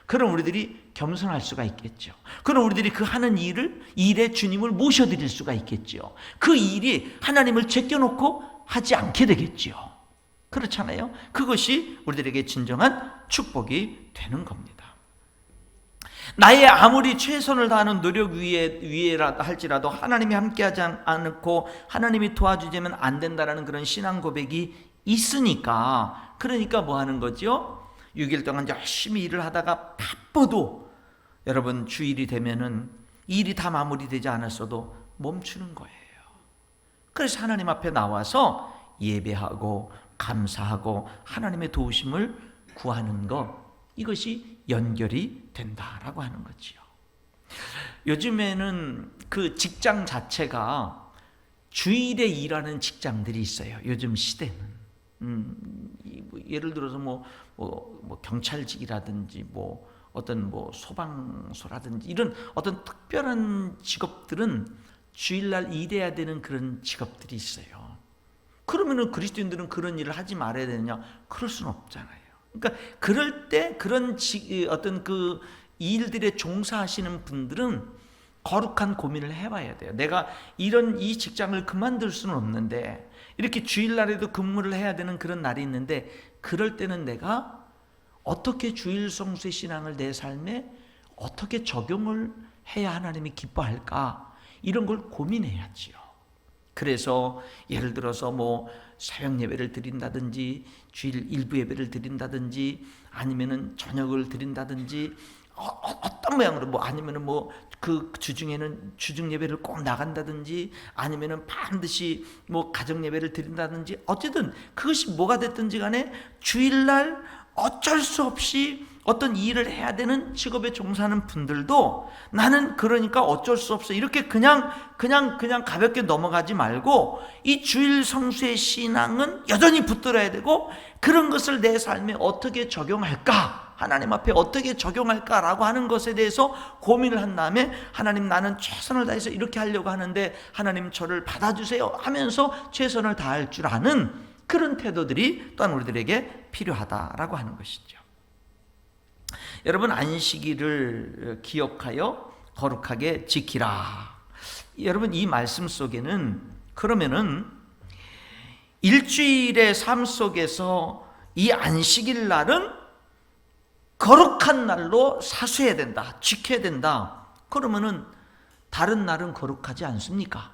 Speaker 1: 그럼 우리들이 겸손할 수가 있겠죠. 그럼 우리들이 그 하는 일에 주님을 모셔드릴 수가 있겠죠. 그 일이 하나님을 제껴놓고 하지 않게 되겠죠. 그렇잖아요. 그것이 우리들에게 진정한 축복이 되는 겁니다. 나의 아무리 최선을 다하는 노력 위에라 할지라도 하나님이 함께하지 않고 하나님이 도와주자면 안 된다라는 그런 신앙 고백이 있으니까, 그러니까 뭐 하는 거죠? 6일 동안 열심히 일을 하다가 바빠도 여러분, 주일이 되면은 일이 다 마무리되지 않았어도 멈추는 거예요. 그래서 하나님 앞에 나와서 예배하고 감사하고 하나님의 도우심을 구하는 것, 이것이 연결이 된다라고 하는 거지요. 요즘에는 그 직장 자체가 주일에 일하는 직장들이 있어요. 요즘 시대는. 예를 들어서 뭐 경찰직이라든지 어떤 소방서라든지 이런 어떤 특별한 직업들은 주일날 일해야 되는 그런 직업들이 있어요. 그러면은 그리스도인들은 그런 일을 하지 말아야 되느냐? 그럴 수는 없잖아요. 그러니까 그럴 때 그런 어떤 그 일들에 종사하시는 분들은 거룩한 고민을 해봐야 돼요. 내가 이 직장을 그만둘 수는 없는데, 이렇게 주일날에도 근무를 해야 되는 그런 날이 있는데, 그럴 때는 내가 어떻게 주일 성수의 신앙을 내 삶에 어떻게 적용을 해야 하나님이 기뻐할까? 이런 걸 고민해야지요. 그래서 예를 들어서 뭐 새벽 예배를 드린다든지 주일 일부 예배를 드린다든지 아니면은 저녁을 드린다든지 어떤 모양으로 뭐 아니면은 뭐 그 주중에는 주중 예배를 꼭 나간다든지 아니면은 반드시 뭐 가정 예배를 드린다든지 어쨌든 그것이 뭐가 됐든지 간에 주일날 어쩔 수 없이 어떤 일을 해야 되는 직업에 종사하는 분들도 나는 그러니까 어쩔 수 없어 이렇게 그냥 가볍게 넘어가지 말고 이 주일 성수의 신앙은 여전히 붙들어야 되고 그런 것을 내 삶에 어떻게 적용할까? 하나님 앞에 어떻게 적용할까라고 하는 것에 대해서 고민을 한 다음에 하나님 나는 최선을 다해서 이렇게 하려고 하는데 하나님 저를 받아주세요 하면서 최선을 다할 줄 아는 그런 태도들이 또한 우리들에게 필요하다라고 하는 것이죠. 여러분 안식일을 기억하여 거룩하게 지키라. 여러분 이 말씀 속에는 그러면은 일주일의 삶 속에서 이 안식일 날은 거룩한 날로 사수해야 된다, 지켜야 된다. 그러면은 다른 날은 거룩하지 않습니까?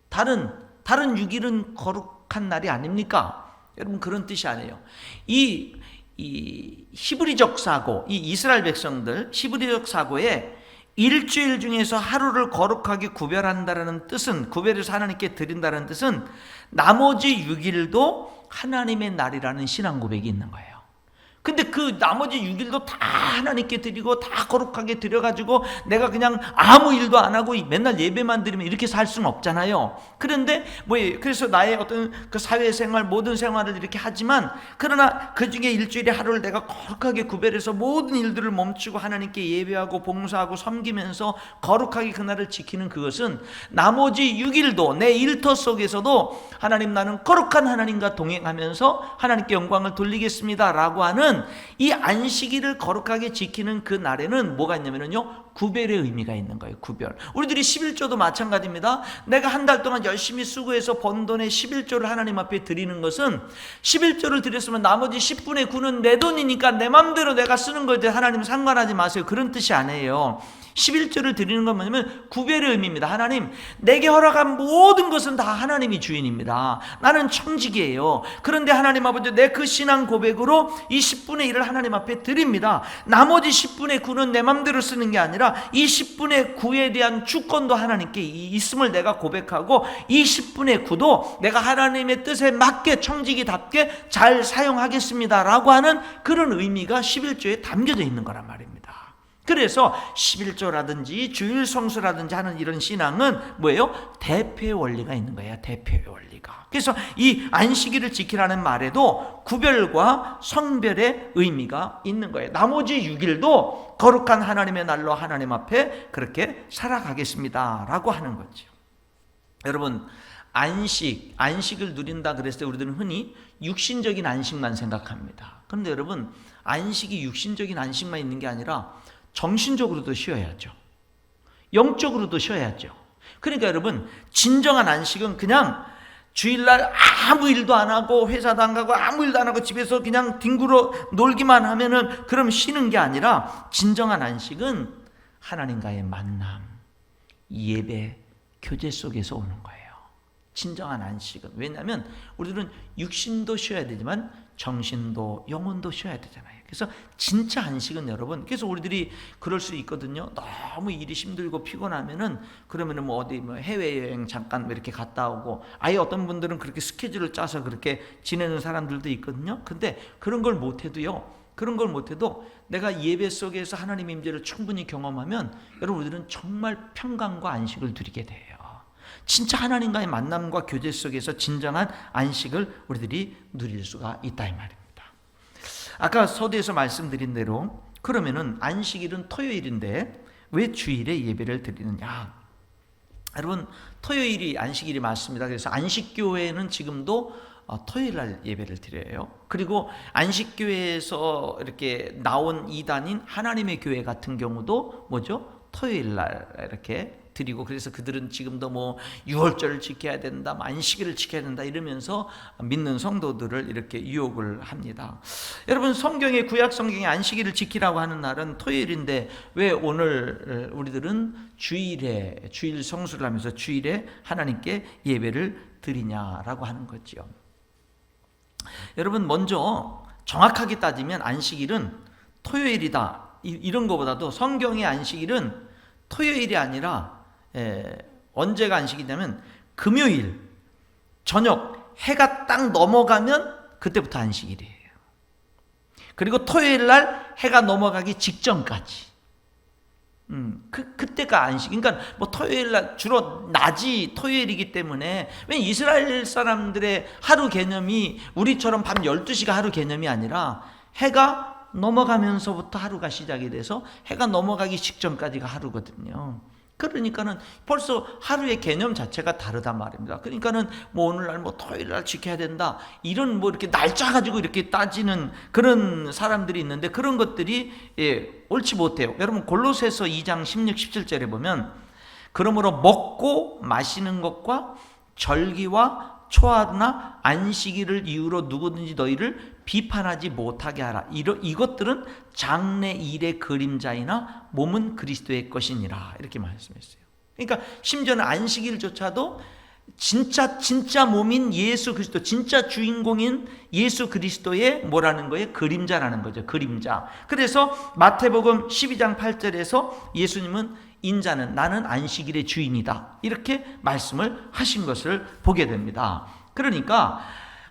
Speaker 1: 다른 6일은 거룩한 날이 아닙니까? 여러분 그런 뜻이 아니에요. 이 히브리적 사고, 이 이스라엘 백성들 히브리적 사고에 일주일 중에서 하루를 거룩하게 구별한다라는 뜻은, 구별해서 하나님께 드린다는 뜻은 나머지 6일도 하나님의 날이라는 신앙 고백이 있는 거예요. 근데 그 나머지 6일도 다 하나님께 드리고 다 거룩하게 드려가지고 내가 그냥 아무 일도 안 하고 맨날 예배만 드리면 이렇게 살 수는 없잖아요. 그런데 그래서 나의 어떤 그 사회생활 모든 생활을 이렇게 하지만 그러나 그 중에 일주일에 하루를 내가 거룩하게 구별해서 모든 일들을 멈추고 하나님께 예배하고 봉사하고 섬기면서 거룩하게 그날을 지키는 그것은 나머지 6일도 내 일터 속에서도 하나님 나는 거룩한 하나님과 동행하면서 하나님께 영광을 돌리겠습니다 라고 하는 이 안식일을 거룩하게 지키는 그 날에는 뭐가 있냐면요 구별의 의미가 있는 거예요. 구별. 우리들이 11조도 마찬가지입니다. 내가 한 달 동안 열심히 수고해서 번 돈의 11조를 하나님 앞에 드리는 것은 11조를 드렸으면 나머지 10분의 9는 내 돈이니까 내 맘대로 내가 쓰는 거에 대해 하나님 상관하지 마세요. 그런 뜻이 아니에요. 11조를 드리는 건 뭐냐면 구별의 의미입니다. 하나님 내게 허락한 모든 것은 다 하나님이 주인입니다. 나는 청직이에요. 그런데 하나님 아버지 내 그 신앙 고백으로 이 10분의 1을 하나님 앞에 드립니다. 나머지 10분의 9는 내 맘대로 쓰는 게 아니라 이 10분의 9에 대한 주권도 하나님께 있음을 내가 고백하고 이 10분의 9도 내가 하나님의 뜻에 맞게 청지기답게 잘 사용하겠습니다 라고 하는 그런 의미가 11조에 담겨져 있는 거란 말입니다. 그래서 11조라든지 주일 성수라든지 하는 이런 신앙은 뭐예요? 대표의 원리가 있는 거예요. 대표의 원리가. 그래서 이 안식일을 지키라는 말에도 구별과 성별의 의미가 있는 거예요. 나머지 6일도 거룩한 하나님의 날로 하나님 앞에 그렇게 살아가겠습니다 라고 하는 거죠. 여러분 안식을 누린다 그랬을 때 우리들은 흔히 육신적인 안식만 생각합니다. 그런데 여러분 안식이 육신적인 안식만 있는 게 아니라 정신적으로도 쉬어야죠. 영적으로도 쉬어야죠. 그러니까 여러분 진정한 안식은 그냥 주일날 아무 일도 안 하고 회사도 안 가고 아무 일도 안 하고 집에서 그냥 뒹굴어 놀기만 하면은 그럼 쉬는 게 아니라 진정한 안식은 하나님과의 만남, 예배, 교제 속에서 오는 거예요. 진정한 안식은. 왜냐하면 우리들은 육신도 쉬어야 되지만 정신도 영혼도 쉬어야 되잖아요. 그래서 진짜 안식은 여러분, 그래서 우리들이 그럴 수 있거든요. 너무 일이 힘들고 피곤하면은 그러면은 뭐 어디 뭐 해외여행 잠깐 이렇게 갔다 오고, 아예 어떤 분들은 그렇게 스케줄을 짜서 그렇게 지내는 사람들도 있거든요. 근데 그런 걸 못해도요, 그런 걸 못해도 내가 예배 속에서 하나님의 임재를 충분히 경험하면 여러분 우리들은 정말 평강과 안식을 누리게 돼요. 진짜 하나님과의 만남과 교제 속에서 진정한 안식을 우리들이 누릴 수가 있다 이 말입니다. 아까 서두에서 말씀드린 대로 그러면은 안식일은 토요일인데 왜 주일에 예배를 드리느냐? 여러분 토요일이 안식일이 맞습니다. 그래서 안식교회는 지금도 토요일 날 예배를 드려요. 그리고 안식교회에서 이렇게 나온 이단인 하나님의 교회 같은 경우도 뭐죠? 토요일 날 이렇게 드리고, 그래서 그들은 지금도 뭐 유월절을 지켜야 된다, 안식일을 지켜야 된다 이러면서 믿는 성도들을 이렇게 유혹을 합니다. 여러분, 성경의 구약 성경에 안식일을 지키라고 하는 날은 토요일인데 왜 오늘 우리들은 주일 성수를 하면서 주일에 하나님께 예배를 드리냐라고 하는 거죠. 여러분, 먼저 정확하게 따지면 안식일은 토요일이다 이런 것보다도 성경의 안식일은 토요일이 아니라 언제가 안식이냐면 금요일 저녁 해가 딱 넘어가면 그때부터 안식일이에요. 그리고 토요일 날 해가 넘어가기 직전까지 그때가 안식. 그러니까 뭐 토요일 날 주로 낮이 토요일이기 때문에, 왜 이스라엘 사람들의 하루 개념이 우리처럼 밤 12시가 하루 개념이 아니라 해가 넘어가면서부터 하루가 시작이 돼서 해가 넘어가기 직전까지가 하루거든요. 그러니까는 벌써 하루의 개념 자체가 다르단 말입니다. 그러니까는 뭐 오늘날 뭐 토요일 날 지켜야 된다 이런 뭐 이렇게 날짜 가지고 이렇게 따지는 그런 사람들이 있는데, 그런 것들이 옳지 못해요. 여러분, 골로새서 2장 16, 17절에 보면 그러므로 먹고 마시는 것과 절기와 초하나 안식일을 이유로 누구든지 너희를 비판하지 못하게 하라. 이것들은 장래 일의 그림자이나 몸은 그리스도의 것이니라. 이렇게 말씀했어요. 그러니까 심지어는 안식일조차도 진짜 몸인 예수 그리스도, 진짜 주인공인 예수 그리스도의 뭐라는 거예요? 그림자라는 거죠. 그림자. 그래서 마태복음 12장 8절에서 예수님은 인자는 나는 안식일의 주인이다 이렇게 말씀을 하신 것을 보게 됩니다. 그러니까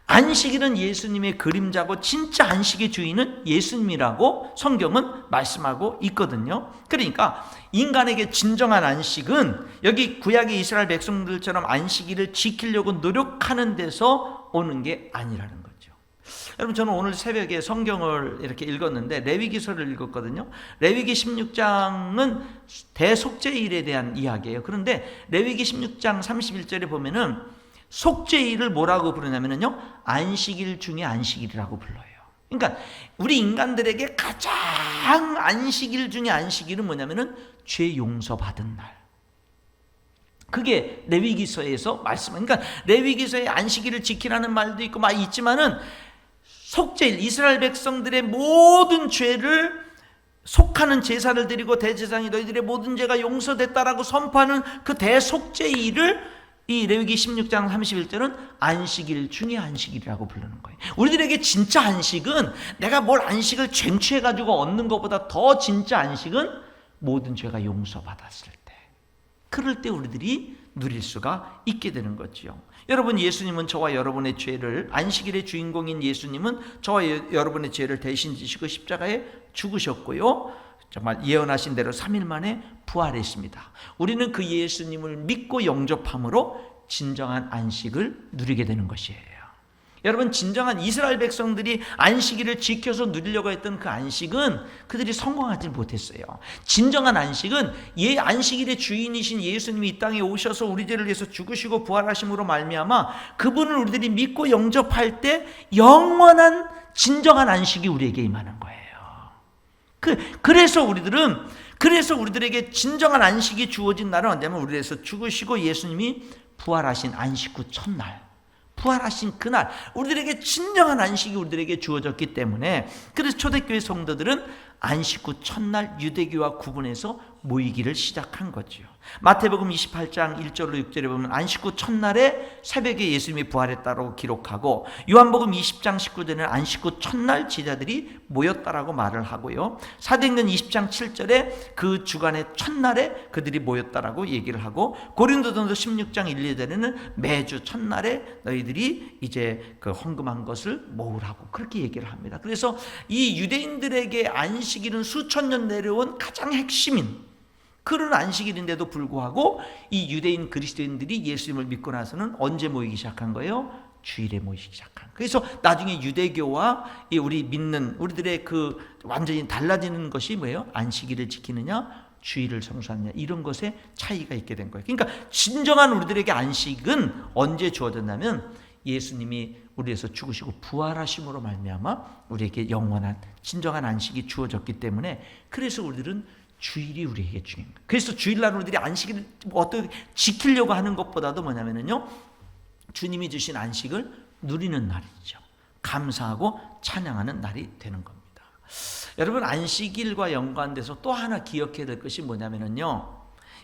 Speaker 1: 안식일은 예수님의 그림자고 진짜 안식의 주인은 예수님이라고 성경은 말씀하고 있거든요. 그러니까 인간에게 진정한 안식은 여기 구약의 이스라엘 백성들처럼 안식일을 지키려고 노력하는 데서 오는 게 아니라는 거죠. 여러분, 저는 오늘 새벽에 성경을 이렇게 읽었는데 레위기서를 읽었거든요. 레위기 16장은 대속죄일에 대한 이야기예요. 그런데 레위기 16장 31절에 보면은 속죄일을 뭐라고 부르냐면요, 안식일 중에 안식일이라고 불러요. 그러니까 우리 인간들에게 가장 안식일 중에 안식일은 뭐냐면은 죄 용서받은 날. 그게 레위기서에서 그러니까 레위기서에 안식일을 지키라는 말도 있고 막 있지만은 속죄일, 이스라엘 백성들의 모든 죄를 속하는 제사를 드리고 대제사장이 너희들의 모든 죄가 용서됐다라고 선포하는 그 대속죄일을 이 레위기 16장 31절은 안식일 중에 안식일이라고 부르는 거예요. 우리들에게 진짜 안식은 내가 뭘 안식을 쟁취해가지고 얻는 것보다 더 진짜 안식은 모든 죄가 용서받았을 때, 그럴 때 우리들이 누릴 수가 있게 되는 거죠. 여러분, 예수님은 저와 여러분의 죄를, 안식일의 주인공인 예수님은 저와 여러분의 죄를 대신 지시고 십자가에 죽으셨고요, 정말 예언하신 대로 3일 만에 부활했습니다. 우리는 그 예수님을 믿고 영접함으로 진정한 안식을 누리게 되는 것이에요. 여러분, 진정한 이스라엘 백성들이 안식일을 지켜서 누리려고 했던 그 안식은 그들이 성공하지 못했어요. 진정한 안식은 안식일의 주인이신 예수님이 이 땅에 오셔서 우리 죄를 위해서 죽으시고 부활하심으로 말미암아 그분을 우리들이 믿고 영접할 때 영원한 진정한 안식이 우리에게 임하는 거예요. 그래서 우리들에게 진정한 안식이 주어진 날은 언제냐면 우리 위해서 죽으시고 예수님이 부활하신 안식 후 첫날, 부활하신 그날, 우리들에게 진정한 안식이 우리들에게 주어졌기 때문에, 그래서 초대교회 성도들은 안식 후 첫날 유대교와 구분해서 모이기를 시작한 거죠. 마태복음 28장 1절로 6절에 보면 안식 후 첫날에 새벽에 예수님이 부활했다고 기록하고, 요한복음 20장 19절에는 안식 후 첫날 제자들이 모였다라고 말을 하고요, 사도행전 20장 7절에 그 주간의 첫날에 그들이 모였다라고 얘기를 하고, 고린도전서 16장 1, 2절에는 매주 첫날에 너희들이 이제 그 헌금한 것을 모으라고 그렇게 얘기를 합니다. 그래서 이 유대인들에게 안식일은 수천 년 내려온 가장 핵심인 그런 안식일인데도 불구하고 이 유대인 그리스도인들이 예수님을 믿고 나서는 언제 모이기 시작한 거예요? 주일에 모이기 시작한. 그래서 나중에 유대교와 우리 믿는 우리들의 그 완전히 달라지는 것이 뭐예요? 안식일을 지키느냐, 주일을 성수하느냐, 이런 것에 차이가 있게 된 거예요. 그러니까 진정한 우리들에게 안식은 언제 주어졌냐면 예수님이 우리에서 죽으시고 부활하심으로 말미암아 우리에게 영원한 진정한 안식이 주어졌기 때문에, 그래서 우리들은 주일이 우리에게 중요한 거예요. 그래서 주일날 우리들이 안식일을 어떻게 지키려고 하는 것보다도 뭐냐면요, 주님이 주신 안식을 누리는 날이죠. 감사하고 찬양하는 날이 되는 겁니다. 여러분, 안식일과 연관돼서 또 하나 기억해야 될 것이 뭐냐면요,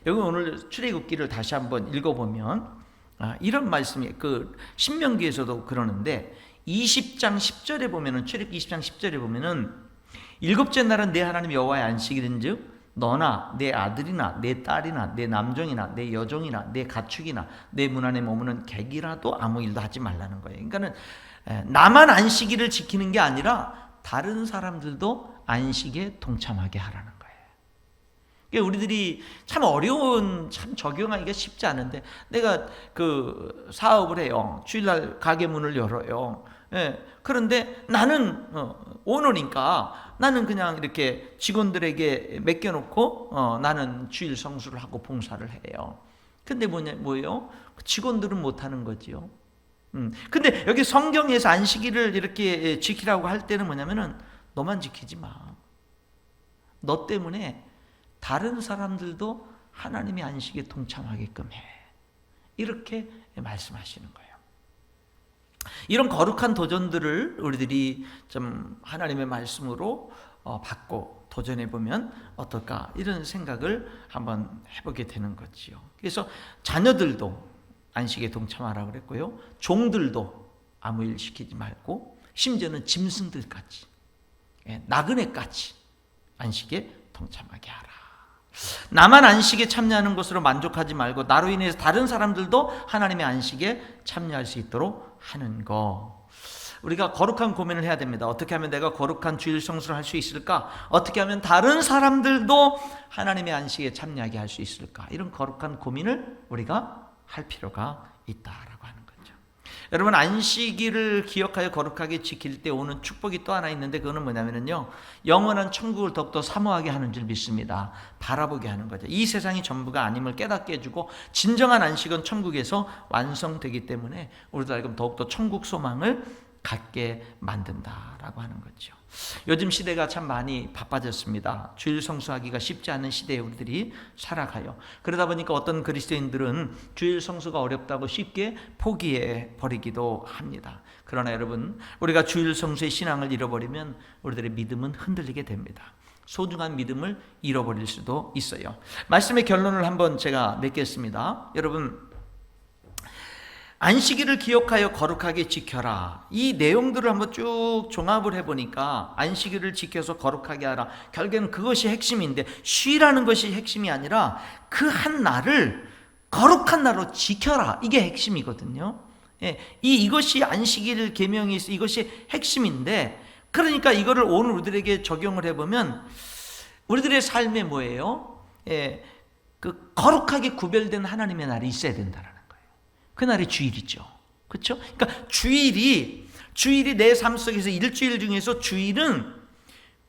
Speaker 1: 여기 오늘 출애굽기를 다시 한번 읽어보면 이런 말씀이 그 신명기에서도 그러는데 20장 10절에 보면은, 출애굽기 20장 10절에 보면은, 일곱째 날은 내 하나님 여호와의 안식일인즉 너나 내 아들이나 내 딸이나 내 남종이나 내 여종이나 내 가축이나 내 문 안에 머무는 객이라도 아무 일도 하지 말라는 거예요. 그러니까는 나만 안식일을 지키는 게 아니라 다른 사람들도 안식에 동참하게 하라는 거예요. 그러니까 우리들이 참 어려운, 참 적용하기가 쉽지 않은데, 내가 그 사업을 해요. 주일날 가게 문을 열어요. 그런데 나는 오너니까 나는 그냥 이렇게 직원들에게 맡겨놓고 나는 주일 성수를 하고 봉사를 해요. 근데 뭐예요? 직원들은 못하는 거지요. 근데 여기 성경에서 안식일을 이렇게 지키라고 할 때는 뭐냐면은, 너만 지키지 마. 너 때문에 다른 사람들도 하나님의 안식에 동참하게끔 해. 이렇게 말씀하시는 거예요. 이런 거룩한 도전들을 우리들이 좀 하나님의 말씀으로 받고 도전해 보면 어떨까, 이런 생각을 한번 해보게 되는 거지요. 그래서 자녀들도 안식에 동참하라고 그랬고요, 종들도 아무 일 시키지 말고, 심지어는 짐승들까지, 나그네까지 안식에 동참하게 하라. 나만 안식에 참여하는 것으로 만족하지 말고 나로 인해서 다른 사람들도 하나님의 안식에 참여할 수 있도록 하는 거. 우리가 거룩한 고민을 해야 됩니다. 어떻게 하면 내가 거룩한 주일 성수를 할 수 있을까? 어떻게 하면 다른 사람들도 하나님의 안식에 참여하게 할 수 있을까? 이런 거룩한 고민을 우리가 할 필요가 있다라고 하는 거죠. 여러분, 안식일을 기억하여 거룩하게 지킬 때 오는 축복이 또 하나 있는데, 그거는 뭐냐면요, 영원한 천국을 더욱더 사모하게 하는 줄 믿습니다. 바라보게 하는 거죠. 이 세상이 전부가 아님을 깨닫게 해주고, 진정한 안식은 천국에서 완성되기 때문에 우리도 알고 더욱더 천국 소망을 갖게 만든다라고 하는 거죠. 요즘 시대가 참 많이 바빠졌습니다. 주일 성수하기가 쉽지 않은 시대에 우리들이 살아가요. 그러다 보니까 어떤 그리스도인들은 주일 성수가 어렵다고 쉽게 포기해 버리기도 합니다. 그러나 여러분, 우리가 주일 성수의 신앙을 잃어버리면 우리들의 믿음은 흔들리게 됩니다. 소중한 믿음을 잃어버릴 수도 있어요. 말씀의 결론을 한번 제가 맺겠습니다. 여러분, 안식일을 기억하여 거룩하게 지켜라. 이 내용들을 한번 쭉 종합을 해보니까 안식일을 지켜서 거룩하게 하라. 결국에는 그것이 핵심인데, 쉬라는 것이 핵심이 아니라 그 한 날을 거룩한 날로 지켜라. 이게 핵심이거든요. 이것이 안식일 계명이 있어. 이것이 핵심인데, 그러니까 이거를 오늘 우리들에게 적용을 해보면 우리들의 삶에 뭐예요? 그 거룩하게 구별된 하나님의 날이 있어야 된다라는. 그날이 주일이죠. 그렇죠? 그러니까 주일이 내 삶 속에서 일주일 중에서 주일은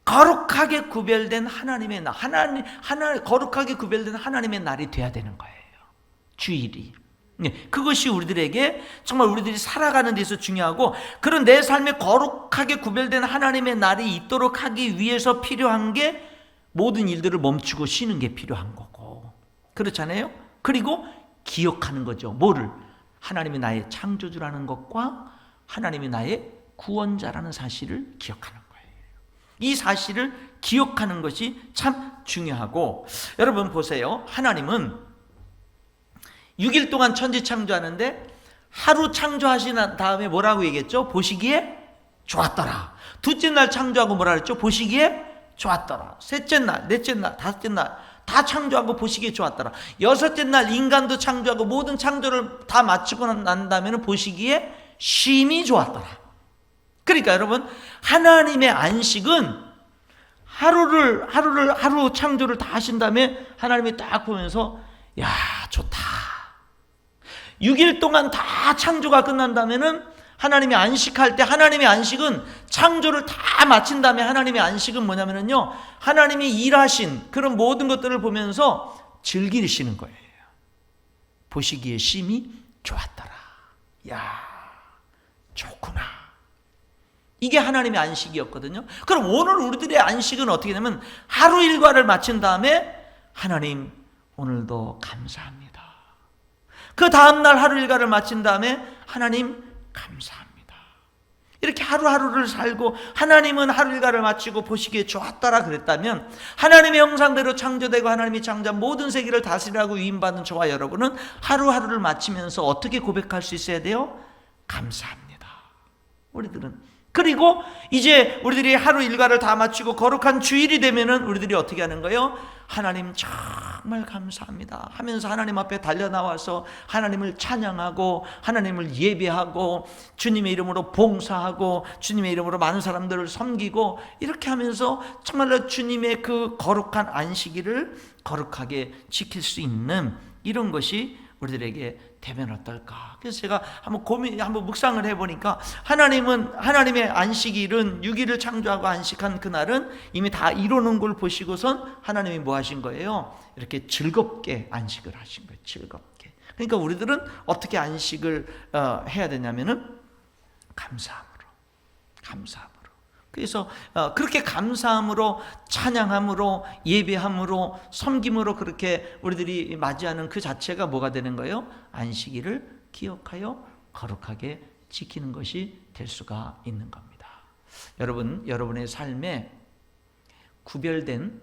Speaker 1: 거룩하게 구별된 하나님의 날, 거룩하게 구별된 하나님의 날이 돼야 되는 거예요. 주일이. 그것이 우리들에게 정말 우리들이 살아가는 데서 중요하고, 그런 내 삶에 거룩하게 구별된 하나님의 날이 있도록 하기 위해서 필요한 게 모든 일들을 멈추고 쉬는 게 필요한 거고, 그렇잖아요? 그리고 기억하는 거죠. 뭐를? 하나님이 나의 창조주라는 것과 하나님이 나의 구원자라는 사실을 기억하는 거예요. 이 사실을 기억하는 것이 참 중요하고, 여러분 보세요. 하나님은 6일 동안 천지 창조하는데 하루 창조하신 다음에 뭐라고 얘기했죠? 보시기에 좋았더라. 둘째 날 창조하고 뭐라 그랬죠? 보시기에 좋았더라. 셋째 날, 넷째 날, 다섯째 날 다 창조하고 보시기에 좋았더라. 여섯째 날 인간도 창조하고 모든 창조를 다 마치고 난 다음에는 보시기에 심히 좋았더라. 그러니까 여러분, 하나님의 안식은 하루 창조를 다 하신 다음에 하나님이 딱 보면서, 야, 좋다. 6일 동안 다 창조가 끝난 다음에는 하나님이 안식할 때, 하나님의 안식은 창조를 다 마친 다음에 하나님의 안식은 뭐냐면요, 하나님이 일하신 그런 모든 것들을 보면서 즐기시는 거예요. 보시기에 심히 좋았더라. 야, 좋구나. 이게 하나님의 안식이었거든요. 그럼 오늘 우리들의 안식은 어떻게 되냐면 하루 일과를 마친 다음에 하나님 오늘도 감사합니다. 그 다음날 하루 일과를 마친 다음에 하나님 감사합니다. 이렇게 하루하루를 살고 하나님은 하루 일과를 마치고 보시기에 좋았다라 그랬다면 하나님의 형상대로 창조되고 하나님이 창조한 모든 세계를 다스리라고 위임받은 저와 여러분은 하루하루를 마치면서 어떻게 고백할 수 있어야 돼요? 감사합니다. 우리들은. 그리고 이제 우리들이 하루 일과를 다 마치고 거룩한 주일이 되면은 우리들이 어떻게 하는 거예요? 하나님 정말 감사합니다 하면서 하나님 앞에 달려나와서 하나님을 찬양하고 하나님을 예배하고 주님의 이름으로 봉사하고 주님의 이름으로 많은 사람들을 섬기고 이렇게 하면서 정말로 주님의 그 거룩한 안식일을 거룩하게 지킬 수 있는 이런 것이 우리들에게 되면 어떨까? 그래서 제가 한번 묵상을 해보니까 하나님의 안식일은 6일을 창조하고 안식한 그날은 이미 다 이루는 걸 보시고선 하나님이 뭐 하신 거예요? 이렇게 즐겁게 안식을 하신 거예요. 즐겁게. 그러니까 우리들은 어떻게 안식을 해야 되냐면은 감사함으로. 그래서 그렇게 감사함으로 찬양함으로 예배함으로 섬김으로 그렇게 우리들이 맞이하는 그 자체가 뭐가 되는 거예요? 안식일을 기억하여 거룩하게 지키는 것이 될 수가 있는 겁니다. 여러분의 삶에 구별된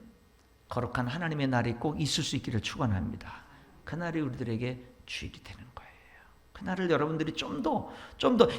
Speaker 1: 거룩한 하나님의 날이 꼭 있을 수 있기를 축원합니다. 그날이 우리들에게 주일이 되는 거예요. 그날을 여러분들이 좀 더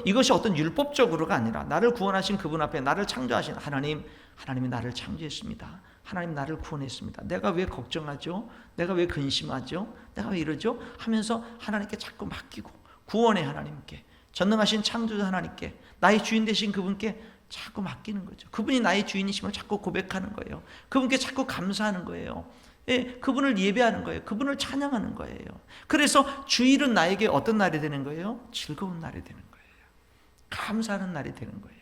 Speaker 1: 이것이 어떤 율법적으로가 아니라 나를 구원하신 그분 앞에 나를 창조하신 하나님이 나를 창조했습니다. 하나님 나를 구원했습니다. 내가 왜 걱정하죠? 내가 왜 근심하죠? 내가 왜 이러죠? 하면서 하나님께 자꾸 맡기고 구원의 하나님께 전능하신 창조자 하나님께 나의 주인 되신 그분께 자꾸 맡기는 거죠. 그분이 나의 주인이심을 자꾸 고백하는 거예요. 그분께 자꾸 감사하는 거예요. 예, 그분을 예배하는 거예요. 그분을 찬양하는 거예요. 그래서 주일은 나에게 어떤 날이 되는 거예요? 즐거운 날이 되는 거예요. 감사하는 날이 되는 거예요.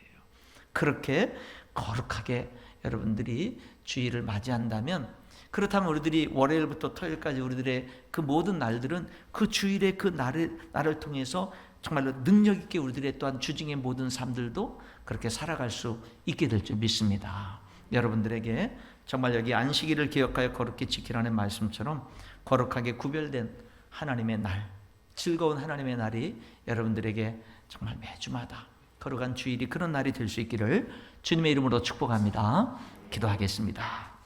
Speaker 1: 그렇게 거룩하게 여러분들이 주일을 맞이한다면, 그렇다면 우리들이 월요일부터 토요일까지 우리들의 그 모든 날들은 그 주일의 그 날을 통해서 정말로 능력 있게 우리들의 또한 주중의 모든 삶들도 그렇게 살아갈 수 있게 될 줄 믿습니다. 여러분들에게 정말 여기 안식일을 기억하여 거룩히 지키라는 말씀처럼 거룩하게 구별된 하나님의 날, 즐거운 하나님의 날이 여러분들에게 정말 매주마다 거룩한 주일이 그런 날이 될 수 있기를 주님의 이름으로 축복합니다. 기도하겠습니다.